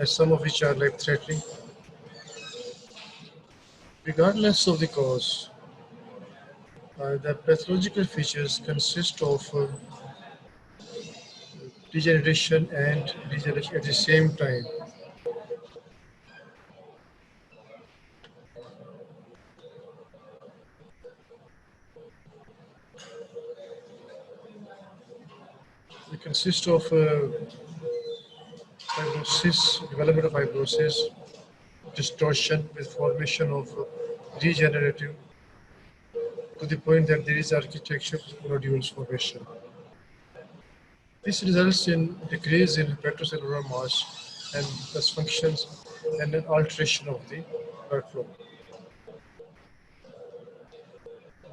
some of which are life-threatening. Regardless of the cause, the pathological features consist of degeneration and degeneration at the same time. They consist of fibrosis, development of fibrosis, distortion with formation of degenerative to the point that there is architecture nodules formation. This results in decrease in hepatocellular mass and thus functions and an alteration of the blood flow.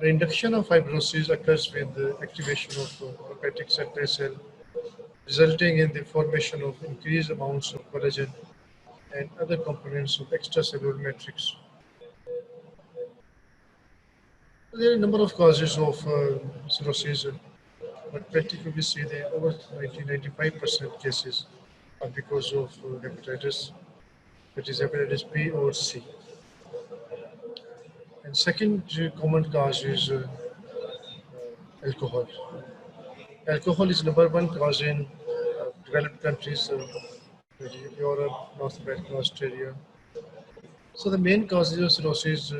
The induction of fibrosis occurs with the activation of hepatic central cell, resulting in the formation of increased amounts of collagen and other components of extracellular matrix. There are a number of causes of cirrhosis, but practically we see that over 95% cases are because of hepatitis, that is hepatitis B or C. And second common cause is alcohol. Alcohol is number one cause in developed countries, Europe, North America, Australia. So the main causes of cirrhosis,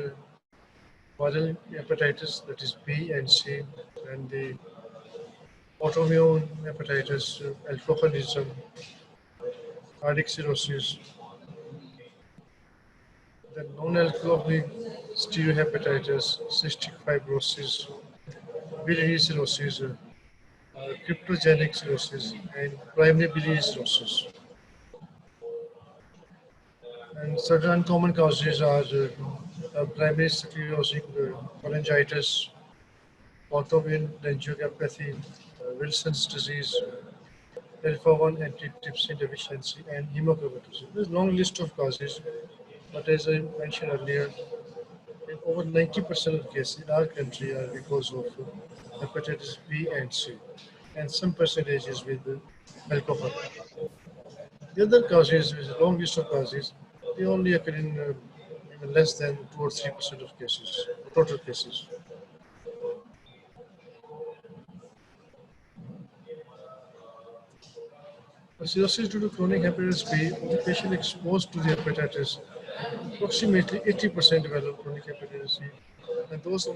viral hepatitis, that is B and C, and the autoimmune hepatitis, alcoholism, cardiac cirrhosis, the non-alcoholic steatohepatitis, cystic fibrosis, biliary cirrhosis, cryptogenic cirrhosis, and primary biliary cirrhosis. And certain uncommon causes are primary sclerosing cholangitis, autoimmune angiopathy, Wilson's disease, alpha-1 antitrypsin deficiency, and hemochromatosis. There's a long list of causes, but as I mentioned earlier, in over 90% of cases in our country are because of hepatitis B and C, and some percentages with alcohol. The other causes, is a long list of causes, they only occur in even less than 2 or 3% of cases, total cases. Cirrhosis due to chronic hepatitis B, the patient exposed to the hepatitis, approximately 80% develop chronic hepatitis C, and those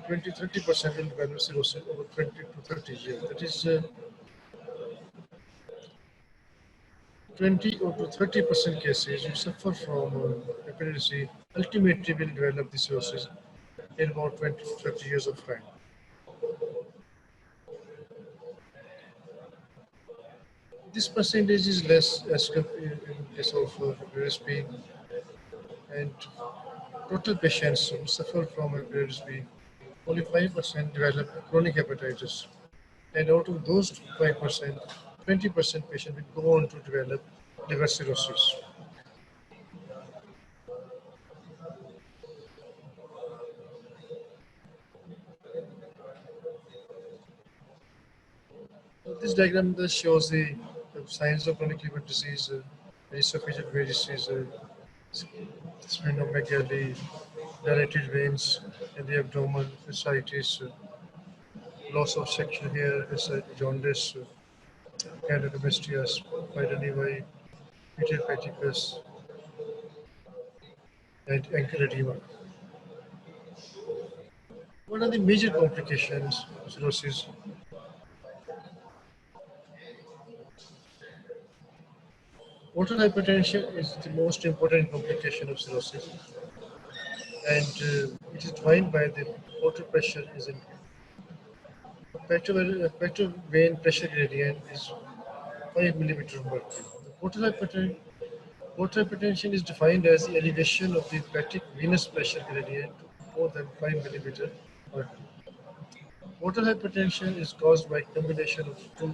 20-30% will develop cirrhosis over 20 to 30 years. That is 20 or to 30% cases who suffer from hepatitis C ultimately will develop the cirrhosis in about 20 to 30 years of time. This percentage is less as compared in case of hepatitis B, and total patients who suffer from hepatitis B, only 5% develop chronic hepatitis. And out of those 5%, 20% patients will go on to develop liver cirrhosis. This diagram thus shows the signs of chronic liver disease, esophageal varices, splenomegaly, dilated veins in the abdomen, ascites, loss of sexual hair, jaundice, candidomestrias, pyrenovi, idiopathitis, and ankle edema. What are the major complications of cirrhosis? Portal hypertension is the most important complication of cirrhosis, and it is defined by the portal pressure is in petrol vein pressure gradient is 5 millimeter of mercury. The portal hypertension is defined as the elevation of the hepatic venous pressure gradient to more than 5 millimeter mercury. Portal hypertension is caused by combination of two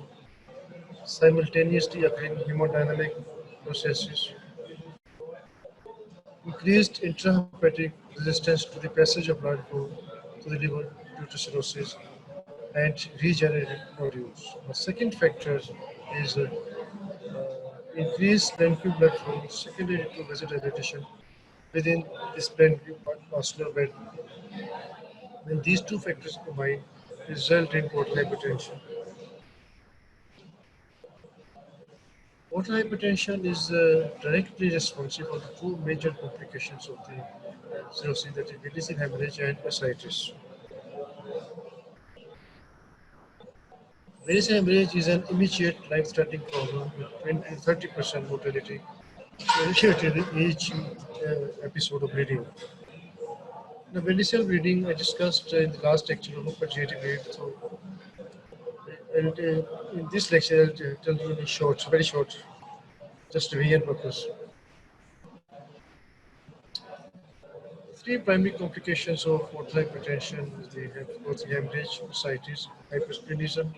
simultaneously occurring hemodynamic processes: increased intrahepatic resistance to the passage of blood flow to the liver due to cirrhosis, and regenerated nodules. The second factor is increased parenquimal blood flow secondary to vasodilatation within this parenquimal bed. When these two factors combine, result in portal hypertension. Portal hypertension is directly responsible for two major complications of the cirrhosis, that is Willis hemorrhage and ascites. Willis hemorrhage is an immediate life-threatening problem with 20 to 30% mortality associated with each episode of bleeding. The Willisal bleeding I discussed in the last lecture of GAT bleed. So, in this lecture, I'll tell you in short, very short, just revision purpose. Three primary complications of portal hypertension is the hemorrhage, ascites, hypersplenism.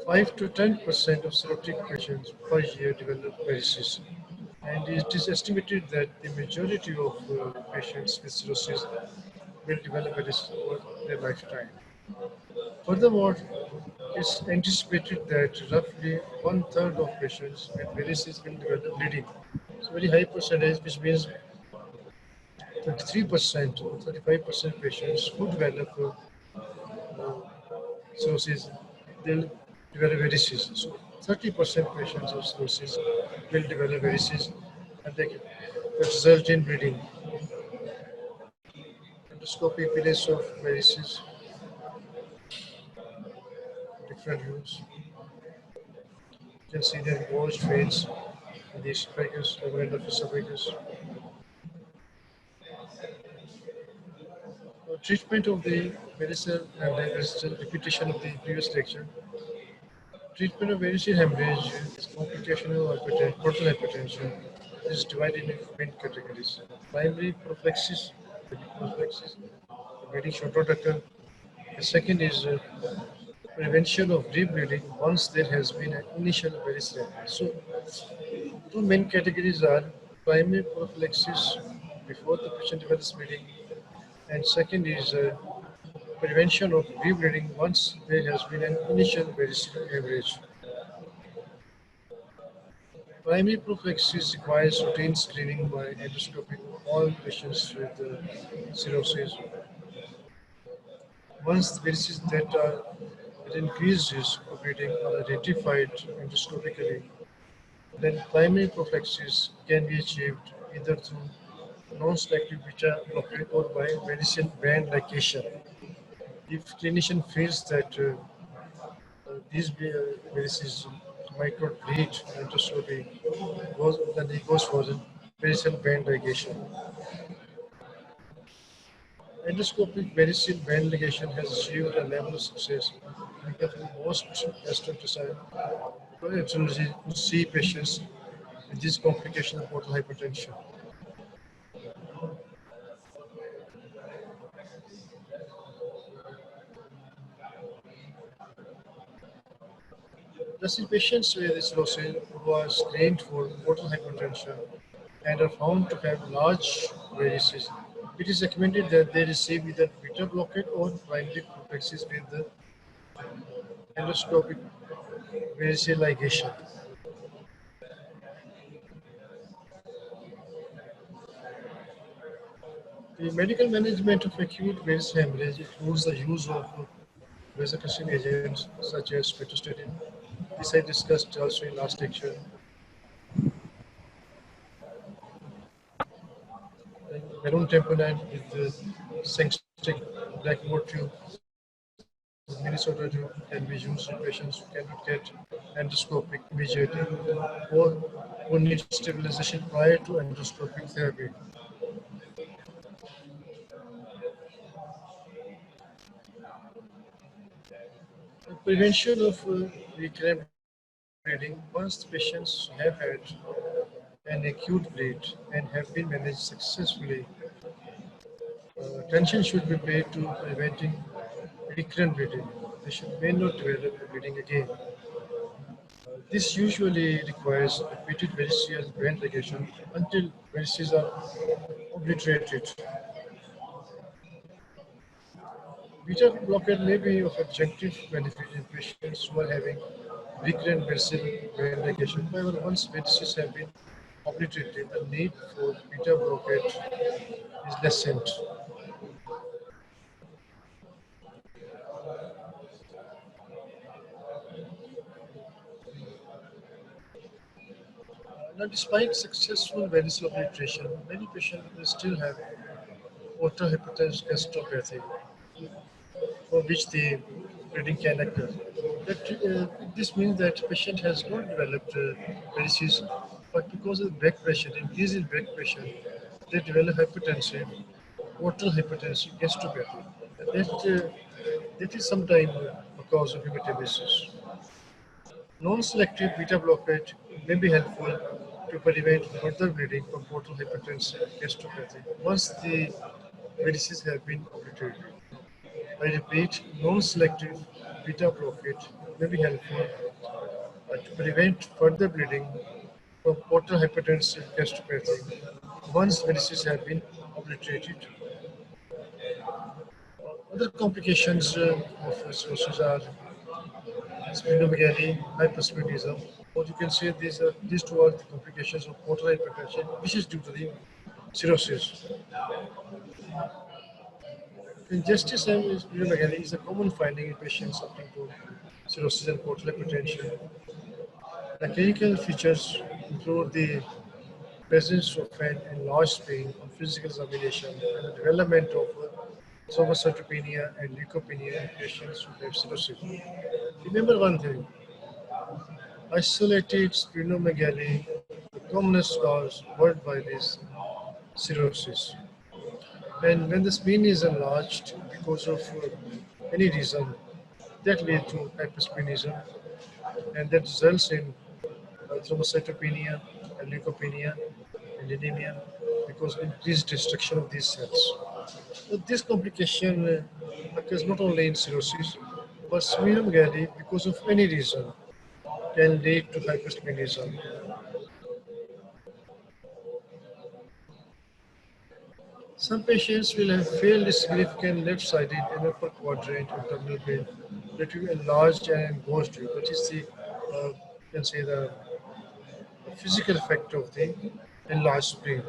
5 to 10% of cirrhotic patients per year develop varices, and it is estimated that the majority of patients with cirrhosis will develop varices over their lifetime. Furthermore, it's anticipated that roughly one-third of patients with varices will develop bleeding. It's a very high percentage, which means 33% or 35% patients who develop cirrhosis, they'll develop varices. So 30% patients of cirrhosis will develop varices, and they can result in bleeding. Endoscopic evidence of varices, different views. You can see the engorged veins in the esophagus, lower end of esophagus. Treatment of the varicose and this is a repetition of the previous lecture. Treatment of varicose hemorrhage is complication of portal hypertension. Is divided into main categories. Primary prophylaxis, bleeding should not occur. The second is prevention of rebleeding once there has been an initial varicose. So, two main categories are primary prophylaxis before the patient develops bleeding, and second is prevention of rebleeding once there has been an initial varicose hemorrhage. Primary prophylaxis requires routine screening by endoscopy of all patients with cirrhosis. Once the varices that are at increased risk of bleeding are identified endoscopically, then primary prophylaxis can be achieved either through non-selective beta blockade or by medicine band ligation. If clinician feels that these varices might not bleed endoscopy, then he goes for the medicine band ligation. Endoscopic varicose band ligation has achieved a level of success becoming most gastrointestinal to see patients with this complication of portal hypertension. Thus, in patients with cirrhosis who are screened for portal hypertension and are found to have large varices, it is recommended that they receive either beta blockade or primary prophylaxis with the endoscopic variceal ligation. The medical management of acute venous hemorrhage includes the use of vasoconstricting agents such as pitostatin. This I discussed also in last lecture. Balloon tamponade with the Sangster black tube, Minnesota tube can be used in patients who cannot get endoscopic immediately or who need stabilization prior to endoscopic therapy. The prevention of recurrent bleeding once the patients have had an acute bleed and have been managed successfully. Attention should be paid to preventing recurrent bleeding. They may not develop bleeding again. This usually requires repeated variceal band ligation until varices are obliterated. Beta blockade may be of adjunctive benefit in patients who are having recurrent vessel magnification. However, once varices have been obliterated, the need for beta blockade is lessened. Now, despite successful variceal obliteration, many patients will still have portal hypertension gastropathy, for which the bleeding can occur. This means that patient has not developed varices, but because of back pressure, increase in back pressure, they develop hypertensive, portal hypertensive gastropathy. That is sometimes a cause of hematemesis. Non-selective beta blockade may be helpful to prevent further bleeding from portal hypertension gastropathy once the varices have been obliterated. I repeat, non-selective beta blockade may be helpful to prevent further bleeding from portal hypertensive gastropathy once varices have been obliterated. Other complications of cirrhosis are splenomegaly, hypersplenism. What you can say, these two are the complications of portal hypertension, which is due to the cirrhosis. Injustice and splenomegaly is a common finding in patients suffering from cirrhosis and portal hypertension. The clinical features include the presence of an enlarged spleen on physical examination and the development of thrombocytopenia and leukopenia in patients who have cirrhosis. Remember one thing, isolated splenomegaly, the commonest cause worldwide is cirrhosis. And when the spleen is enlarged because of any reason, that leads to hypersplenism and that results in thrombocytopenia and leukopenia and anemia because increased destruction of these cells. So this complication occurs not only in cirrhosis, but splenomegaly because of any reason can lead to hypersplenism. Some patients will have fairly significant left-sided and upper quadrant abdominal pain that will enlarge and goes to. That is the, you can say the physical effect of the enlarged spleen.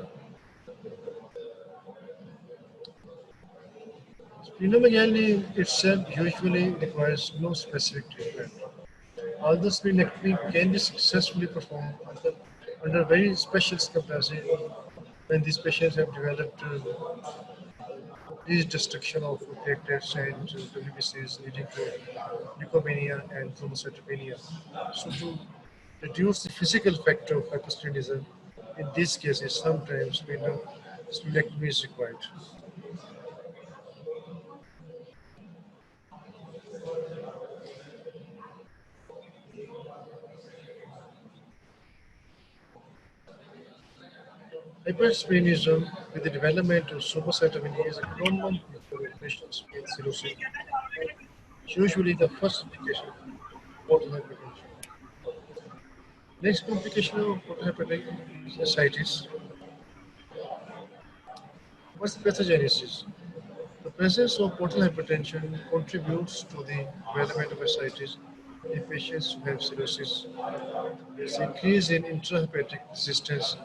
Splenomegaly itself usually requires no specific treatment. Although splenectomy can be successfully performed under very special circumstances when these patients have developed increased destruction of platelets and WBCs leading to leukopenia and thrombocytopenia. So to reduce the physical factor of hypersplenism, in these cases sometimes splenectomy is required. Hypersplenism with the development of thrombocytopenia is a common feature in patients with cirrhosis. It's usually the first indication of portal hypertension. Next complication of portal hypertension is ascites. What's the pathogenesis? The presence of portal hypertension contributes to the development of ascites in patients who have cirrhosis. There's increase in intrahepatic resistance.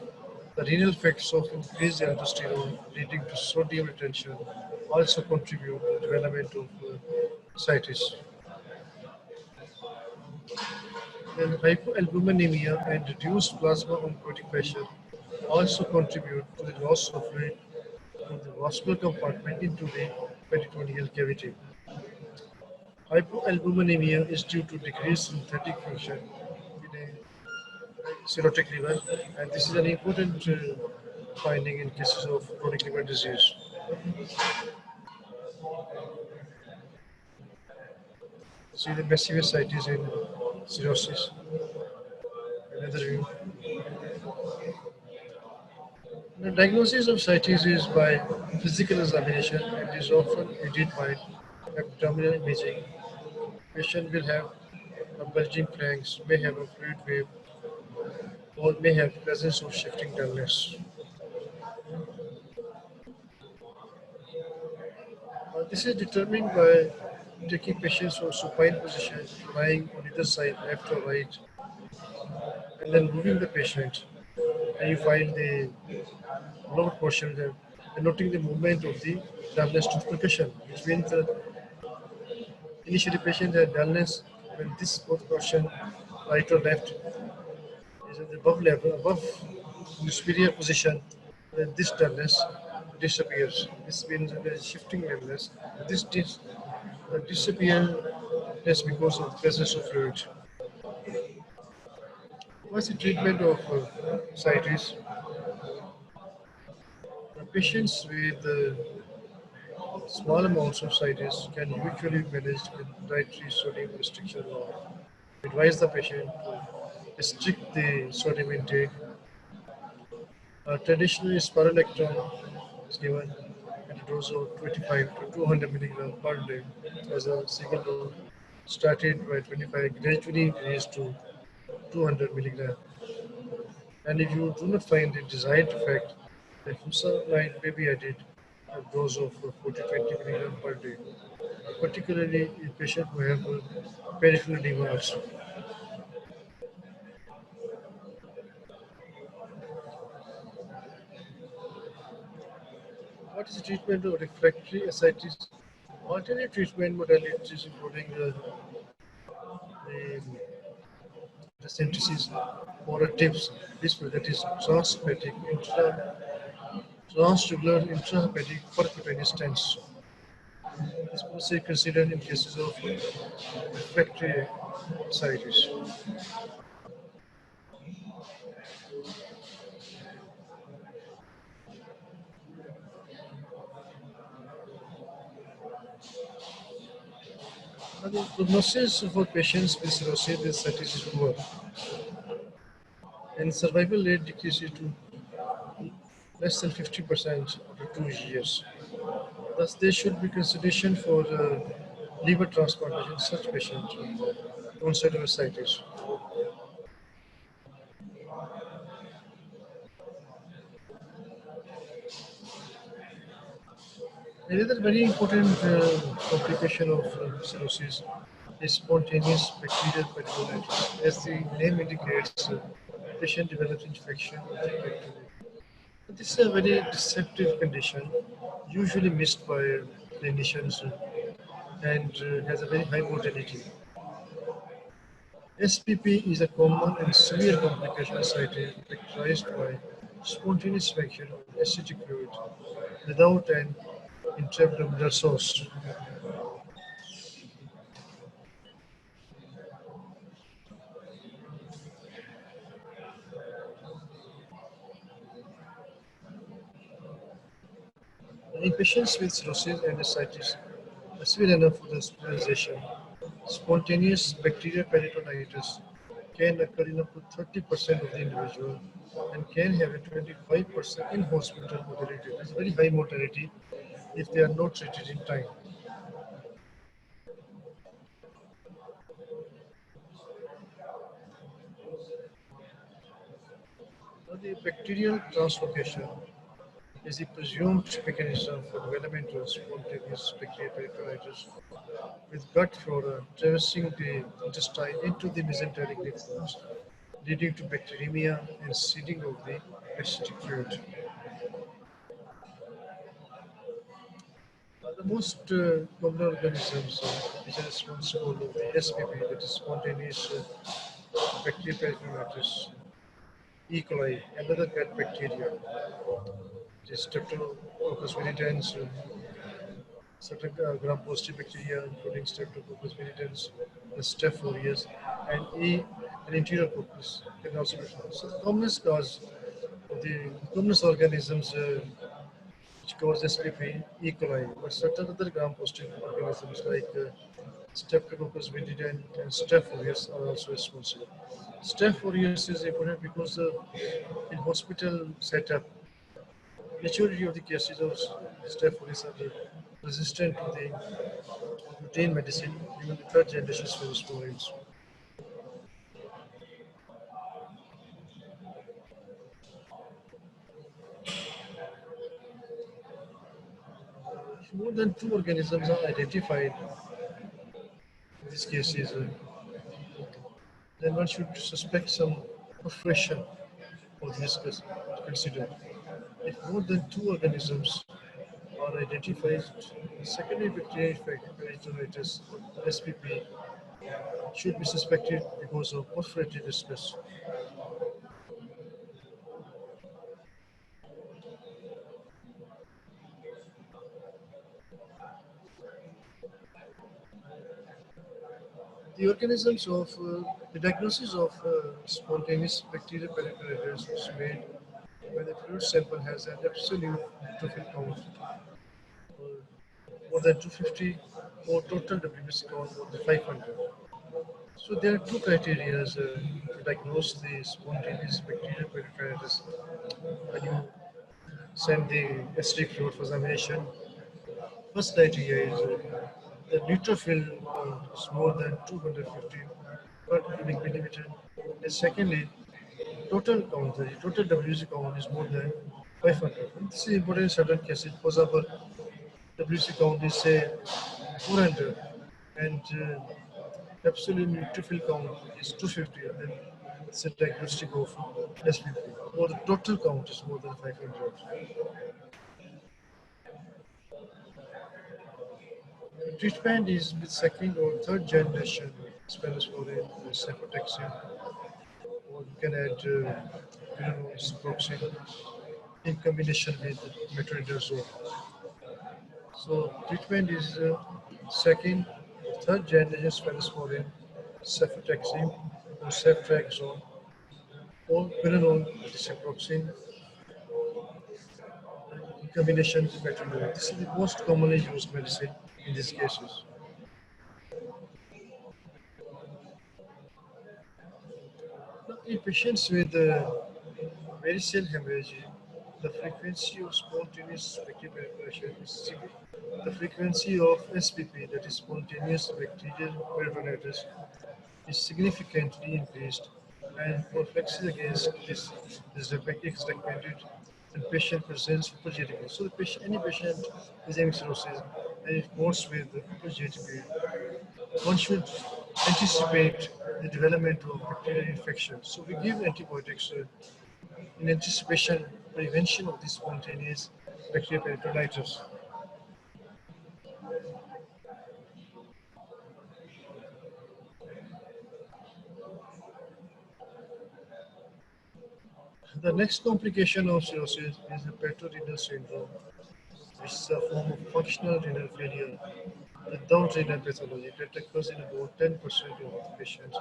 The renal effects of increased aldosterone leading to sodium retention also contribute to the development of ascites. Then hypoalbuminemia and reduced plasma oncotic pressure also contribute to the loss of fluid from the vascular compartment into the peritoneal cavity. Hypoalbuminemia is due to decreased synthetic function in a cirrhotic liver, and this is an important finding in cases of chronic liver disease. See the massive ascites in cirrhosis. Another view. The diagnosis of ascites is by physical examination and is often aided by abdominal imaging. Patient will have a bulging flanks, may have a fluid wave, or may have presence of shifting dullness. This is determined by taking patients from supine position, lying on either side, left or right, and then moving the patient. And you find the lower portion there, and noting the movement of the dullness to percussion, which means that initially patient had dullness when this both portion, right or left, is at the above level, above the superior position, then this dullness disappears. This means that there is shifting dullness. Disappears because of the presence of fluid. What's the treatment of ascites? Patients with small amounts of ascites can usually be managed with dietary sodium restriction or advise the patient to restrict the sodium intake. Traditionally, spironolactone is given at a dose of 25 to 200 milligram per day as a single dose, started by 25, gradually increased to 200 milligram. And if you do not find the desired effect, the fusaline may be added a dose of 40 20 milligram per day, particularly in patients who have peripheral edema also. What is the treatment of refractory ascites? Alternate treatment modalities including the synthesis or a tips, this that is transhepatic transtubular intrahepatic percutaneous stents. This must be considered in cases of refractory ascites. The prognosis for patients with cirrhosis with ascites is poor, and survival rate decreases to less than 50% after 2 years. Thus, there should be consideration for liver transplantation in such patients with onset of ascites. Another very important complication of cirrhosis is spontaneous bacterial peritonitis. As the name indicates, patient develops infection of the bacteria. This is a very deceptive condition, usually missed by clinicians and has a very high mortality. SPP is a common and severe complication of ascites characterized by spontaneous infection of acidic fluid without an intraabdominal source. In patients with cirrhosis and ascites, severe enough for the hospitalization, spontaneous bacterial peritonitis can occur in up to 30% of the individual and can have a 25% in hospital mortality. It's very high mortality if they are not treated in time. Now, the bacterial translocation is the presumed mechanism for development of spontaneous bacterial peritonitis, with gut flora traversing the intestine into the mesenteric lymph nodes, leading to bacteremia and seeding of the acidic fluid. The most common organisms which are responsible for the SPP, that is spontaneous bacterial peritonitis, E. coli, another gut bacteria, which is Streptococcus viridans, certain gram-positive bacteria, including Streptococcus viridans, the Staph aureus, and E. and Enterococcus can also be found. So, the commonest cause of the commonest organisms which cause SPP, E. coli, but certain other gram-positive organisms like Streptococcus viridans and Staph aureus are also responsible. Staph aureus is important because in hospital setup, majority of the cases of Staph aureus are resistant to the routine medicine, even the third generation sporoids. More than two organisms are identified these cases, then one should suspect some perforation of the viscous considered. If more than two organisms are identified, secondary bacterial peritonitis SPP should be suspected because of perforated viscous. The organisms of the diagnosis of spontaneous bacterial peritonitis is made when the fluid sample has an absolute neutrophil count more than 250 or total WBC count more than 500. So there are two criteria to diagnose the spontaneous bacterial peritonitis. When you send the gastric fluid for examination, first criteria is the neutrophil count is more than 250 per cubic millimeter. And secondly, total count, the total WBC count is more than 500. And this is important in certain cases. For example, WBC count is say 400 and absolute neutrophil count is 250, and then it's a diagnostic of SPP. Or the total count is more than 500. The treatment is with second or third generation Spinosporin, cefotaxime, or you can add ciprofloxacin in combination with metronidazole. So treatment is second or third generation Spinosporin, cefotaxime, or ceftriaxone, or quinolone ciprofloxacin in combination with metronidazole. This is the most commonly used medicine in these cases. Now, in patients with varicose hemorrhage, the frequency of spontaneous bacterial penetrations is significant. The frequency of SPP, that is spontaneous bacterial peritonitis, is significantly increased, and prophylaxis against this is recommended when patient presents with hypergenic. So, the patient, any patient is having cirrhosis and it reports with hypergenic, one should anticipate the development of bacterial infection. So, we give antibiotics in anticipation prevention of this spontaneous bacterial peritonitis. The next complication of cirrhosis is hepatorenal syndrome, which is a form of functional renal failure without renal pathology that occurs in about 10% of the patients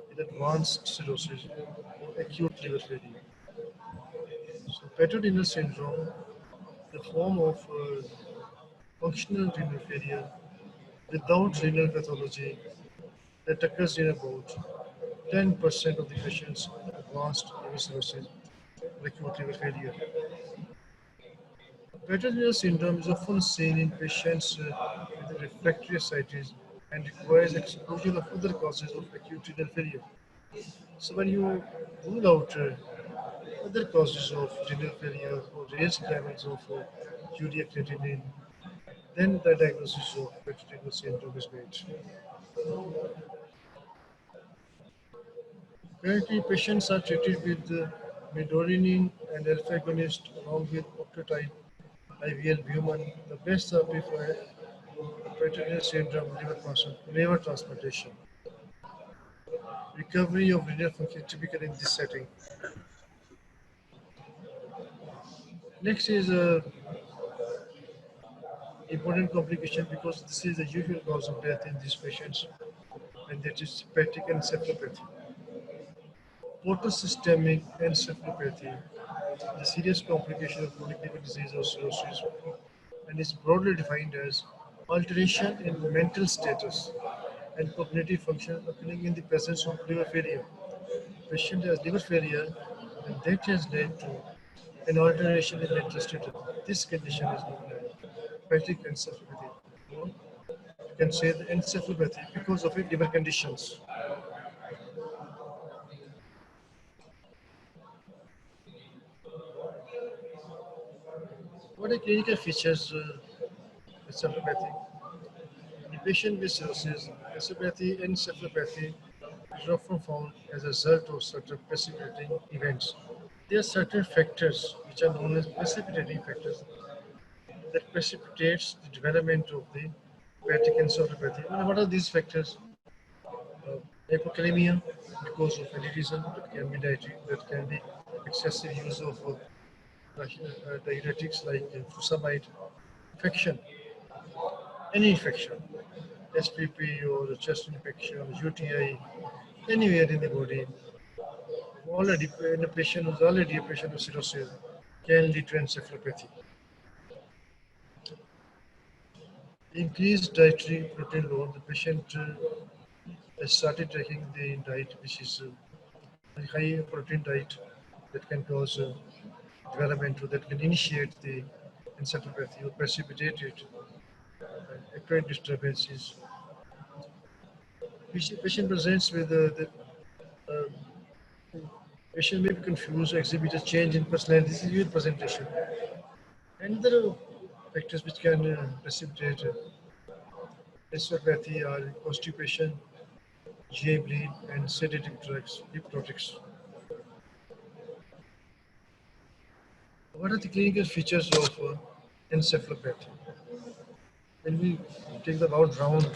with advanced cirrhosis or acute liver failure. So, hepatorenal syndrome, the form of functional renal failure without renal pathology that occurs in about 10% of the patients with advanced liver cirrhosis or acute liver failure. Peritoneal syndrome is often seen in patients with refractory ascites and requires exclusion of other causes of acute renal failure. So when you rule out other causes of renal failure or raised levels of urea creatinine, then the diagnosis of peritoneal syndrome is made. Currently, patients are treated with medorinine and alpha agonist along with octreotide, IVL, Buman, the best therapy for peritoneal syndrome liver transplantation. Recovery of renal function typical in this setting. Next is a important complication because this is the usual cause of death in these patients, and that is hepatic encephalopathy. Portosystemic encephalopathy is a serious complication of chronic liver disease or cirrhosis and is broadly defined as alteration in mental status and cognitive function occurring in the presence of liver failure. Patient has liver failure and that has led to an alteration in mental status. This condition is known as hepatic encephalopathy. Or you can say the encephalopathy because of its liver conditions. What are clinical features encephalopathy? The patient with cirrhosis Encephalopathy and encephalopathy is often found as a result of certain precipitating events. There are certain factors which are known as precipitating factors that precipitates the development of the hepatic encephalopathy. And what are these factors? Hypokalemia because of any reason, that can be dietary, that can be excessive use of diuretics like furosemide, infection, any infection, SPP or chest infection, UTI, anywhere in the body, already in a patient who's already a patient of cirrhosis can lead to encephalopathy. Increased dietary protein load, the patient has started taking the diet which is a high protein diet that can cause development or that can initiate the encephalopathy or precipitate it, acute disturbances. Patient presents with the uh, patient may be confused or exhibit a change in personality. This is your presentation. And there are factors which can precipitate encephalopathy are constipation, GI bleed, and sedative drugs, hypnotics. What are the clinical features of encephalopathy? When we take the round round,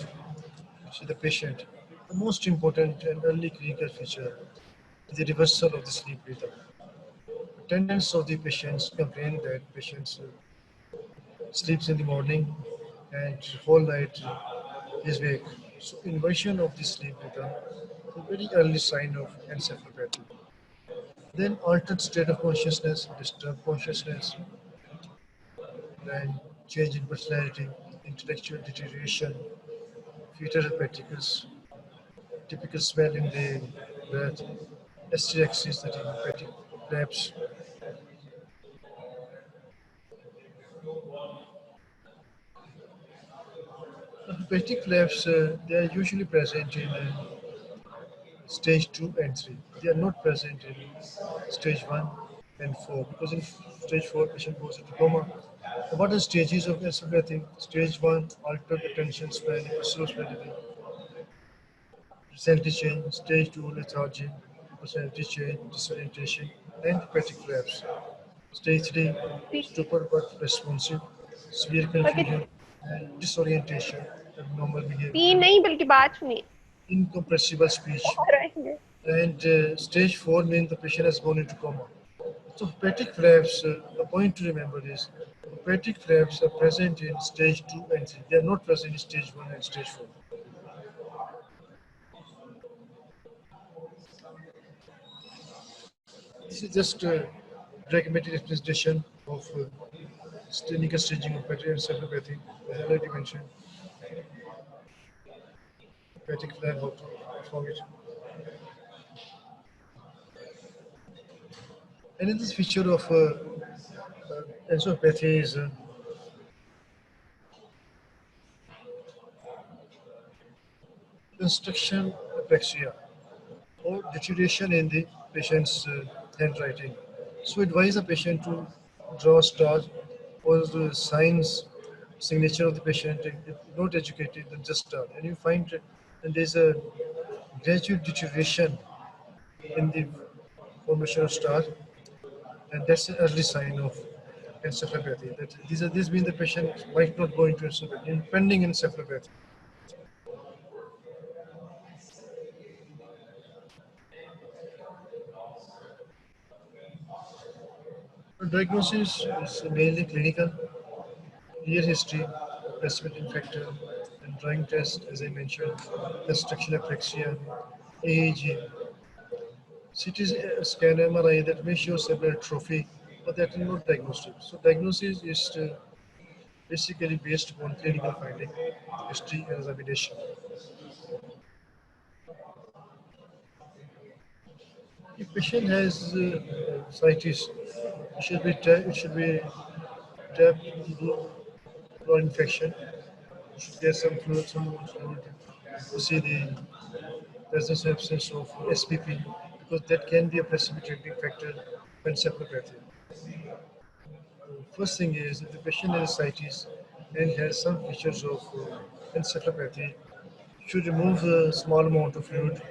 see the patient, the most important and early clinical feature is the reversal of the sleep rhythm. Attendants of the patients complain that patients sleeps in the morning and whole night is awake. So inversion of the sleep rhythm is a very early sign of encephalopathy. Then altered state of consciousness, disturbed consciousness, then change in personality, intellectual deterioration, fetal hepaticus, typical smell in the breath, STXs, that is hepatic flaps. Hepatic flaps, they are usually present in stage 2 and 3. They are not present in stage 1 and 4 because in stage 4 patient goes into coma. What are stages of encephalopathy? Stage 1, altered attention span, personality change. Stage 2, lethargy, personality change, disorientation, and hepatic flaps. Stage 3, stupor but responsive, severe confusion, and disorientation, abnormal तीन behavior, नहीं बल्कि 5 सुनिए incompressible speech. और रहेंगे And stage 4 means the patient has gone into coma. So hepatic flaps, the point to remember is hepatic flaps are present in stage 2 and 3. They are not present in stage 1 and stage 4. This is just a pragmatic representation of clinical staging of hepatic encephalopathy. As I already mentioned, hepatic flap, how to perform it. Another feature of encephalopathy is construction apraxia, or deterioration in the patient's handwriting. So advise the patient to draw stars or the signs, signature of the patient. If not educated, then just start. And you find that there's a gradual deterioration in the formation of stars, and that's an early sign of encephalopathy. That these mean the patient might not go into encephalopathy, pending encephalopathy. Diagnosis is mainly clinical, clear history, precipitating factor, and drawing test, as I mentioned, construction apraxia, AEG, CT scan, MRI that may show cerebral atrophy, but that is not diagnostic. So diagnosis is basically based upon clinical finding, history, and examination. If patient has ascites, it should be tapped for infection. There's some fluid, to see the presence or absence of SPP, because that can be a precipitating factor for encephalopathy. First thing is, if the patient has ascites and has some features of encephalopathy, Should remove a small amount of fluid.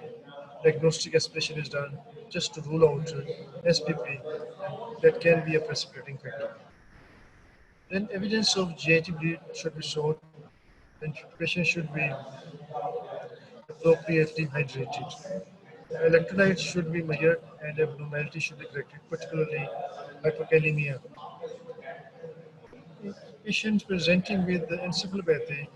Diagnostic aspiration is done just to rule out SPP that can be a precipitating factor. Then evidence of GIT bleed should be shown and patient should be appropriately hydrated. Electrolytes should be measured and abnormality should be corrected, particularly hypokalemia. Patients presenting with encephalopathy,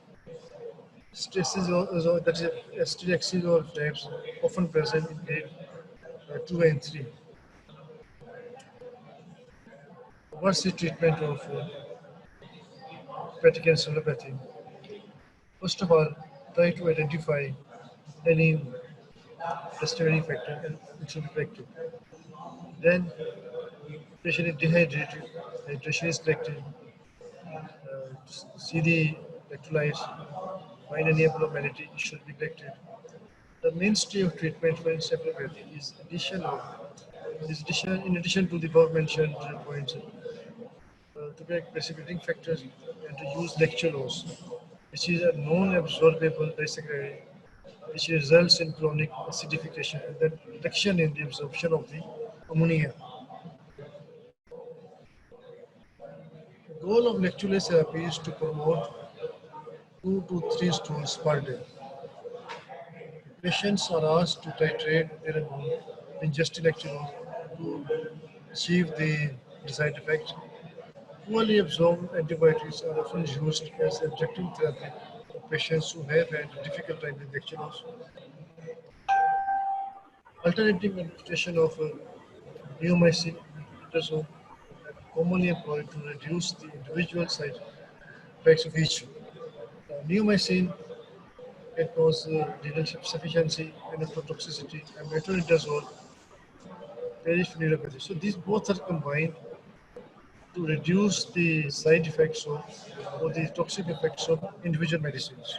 stresses or that is STXs or flaps often present in grade 2 and 3. What's the treatment of hepatic encephalopathy? First of all, try to identify any respiratory factor and it should be corrected. Then, patient is dehydrated, hydration is corrected, see the electrolytes, find any abnormality, it should be corrected. The mainstay of treatment for encephalopathy in addition to the above mentioned points, to correct precipitating factors and to use lactulose, which is a non-absorbable disaccharide, which results in chronic acidification and then reduction in the absorption of the ammonia. The goal of lactulose therapy is to promote 2 to 3 stools per day. Patients are asked to titrate their amount ingested lactulose to achieve the desired effect. Poorly absorbed antibiotics are often used as adjunctive therapy for patients who have had a difficult time with lactulose. Alternative administration of neomycin is commonly employed to reduce the individual side effects of each. Neomycin can cause renal insufficiency and nephrotoxicity, and metronidazole peripheral. So these both are combined to reduce the side effects of or the toxic effects of individual medicines.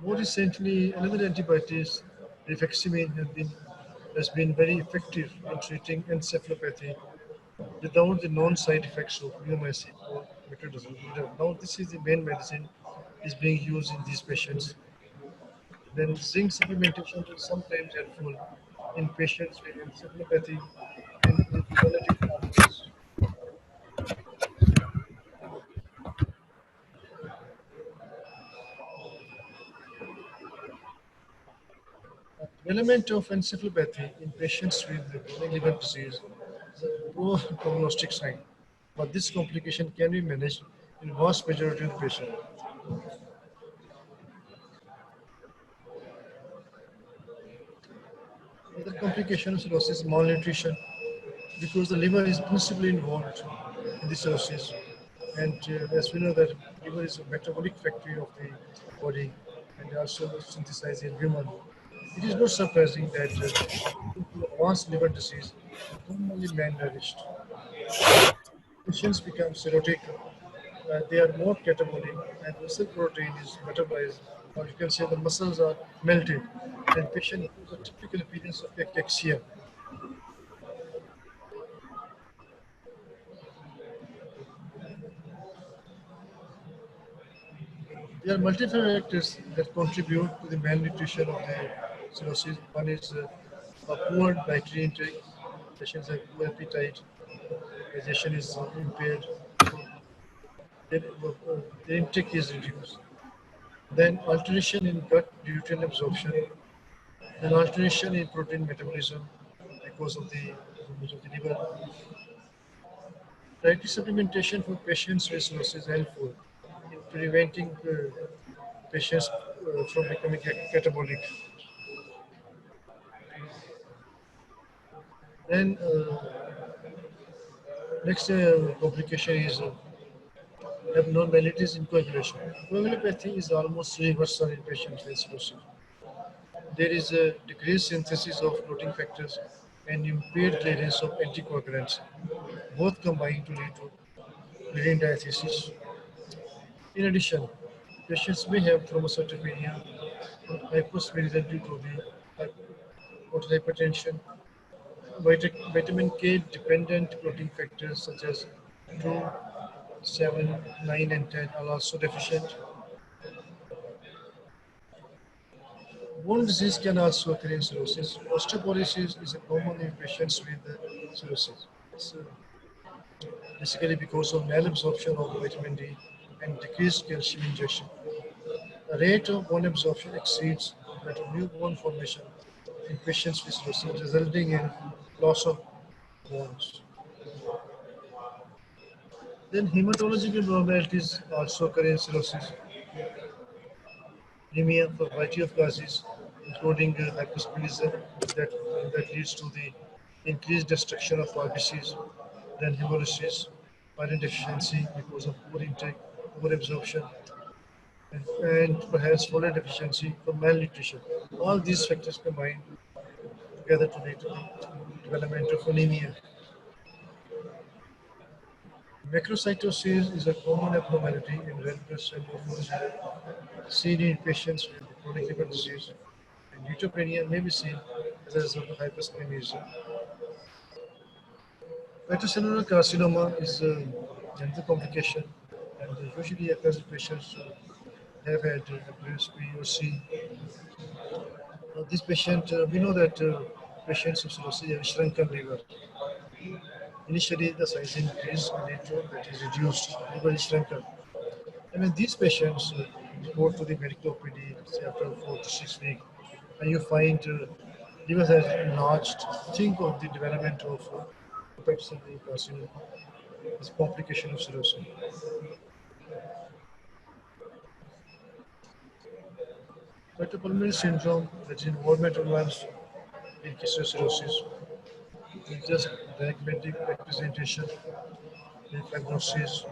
More recently, another antibiotic, rifaximin, has been very effective in treating encephalopathy without the known side effects of neomycin or metronidazole. Now, this is the main medicine is being used in these patients. Then zinc supplementation is sometimes helpful in patients with encephalopathy and with relative arthritis. Development of encephalopathy in patients with chronic liver disease is a poor prognostic sign, but this complication can be managed in vast majority of the patients. Other complication of cirrhosis is malnutrition because the liver is principally involved in the cirrhosis. And as we know that liver is a metabolic factory of the body and also synthesizes albumin. It is not surprising that people with advanced liver disease are commonly malnourished. Patients become cirrhotic, they are more catabolic, and muscle protein is metabolized, or you can say the muscles are melted, and patient has a typical appearance of cachexia. There are multiple factors that contribute to the malnutrition of the cirrhosis. One is a poor dietary intake, patients have poor appetite, digestion is impaired, their intake is reduced. Then alteration in gut nutrient absorption, then alteration in protein metabolism because of the damage of the liver. Dietary supplementation for patients with cirrhosis is helpful in preventing patients from becoming catabolic. Then next complication is abnormalities in coagulation. Coagulopathy is almost universal in patients with cirrhosis. There is a decreased synthesis of clotting factors and impaired clearance of anticoagulants, both combine to lead to bleeding diathesis. In addition, patients may have thrombocytopenia or hypospadias due to the portal hypertension, vitamin K dependent clotting factors such as 2, 7, 9, and 10 are also deficient. Bone disease can also occur in cirrhosis. Osteoporosis is a common in patients with cirrhosis. It's basically because of malabsorption of vitamin D and decreased calcium injection. The rate of bone absorption exceeds that of new bone formation in patients with cirrhosis, resulting in loss of bones. Then hematological abnormalities also occur in cirrhosis. Anemia for a variety of causes, including hypersplenism that leads to the increased destruction of RBCs, then hemolysis, iron deficiency because of poor intake, poor absorption, and perhaps folate deficiency from malnutrition. All these factors combine together to lead to the development of anemia. Macrocytosis is a common abnormality in red blood cell morphology seen in patients with chronic liver disease, and neutropenia may be seen as a result of hypersplenism. Hepatocellular carcinoma is a dental complication and usually occurs in patients who have had hepatitis B or C. This patient, we know that patients with cirrhosis have shrunken liver. Initially, the size increased, and later that is reduced, liver is shrunken. And when these patients report to the medical OPD, say after 4 to 6 weeks, and you find liver has enlarged, think of the development of hepatocellular carcinoma as complication of cirrhosis. Hepatopulmonary syndrome, that is involvement of lungs in case of cirrhosis, is just diagnostic representation in fibrosis,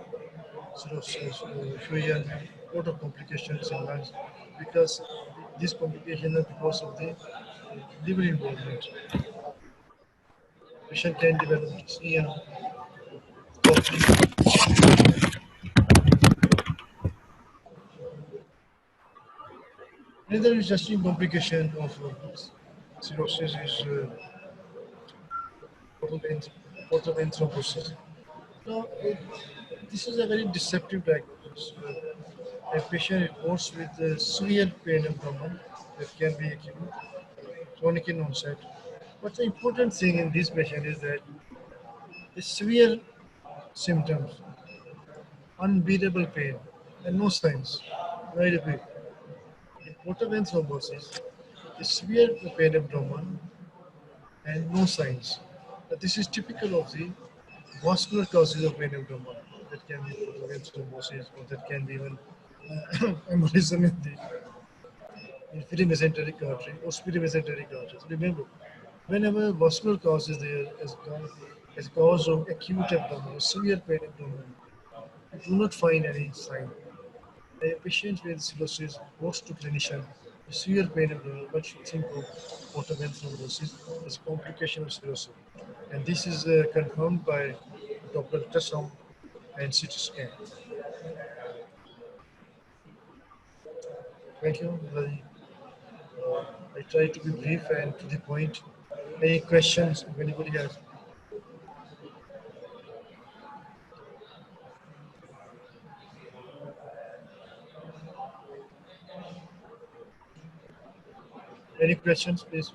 cirrhosis, fusion, lot of complications in lungs because these complications are because of the liver involvement. Patient can develop dyspnea, coughing. Another interesting complication of cirrhosis is portal vein portal vein thrombosis. Now, this is a very deceptive diagnosis. A patient reports with severe pain abdomen that can be acute, chronic in onset. But the important thing in this patient is that the severe symptoms, unbearable pain, and no signs. Very big. In portal vein thrombosis, the severe pain abdomen and no signs. This is typical of the vascular causes of vein abdomen. That can be portal vein thrombosis, or that can be even embolism in the inferior mesenteric artery or superior mesenteric artery. So remember, whenever vascular cause is there as cause of acute abdomen or severe pain abdomen, you do not find any sign. A patient with cirrhosis goes to clinician with severe pain abdomen, but should think of portal vein thrombosis as a complication of cirrhosis. And this is confirmed by Doppler ultrasound and CT scan. Thank you. I try to be brief and to the point. Any questions, if anybody has? Any questions, please?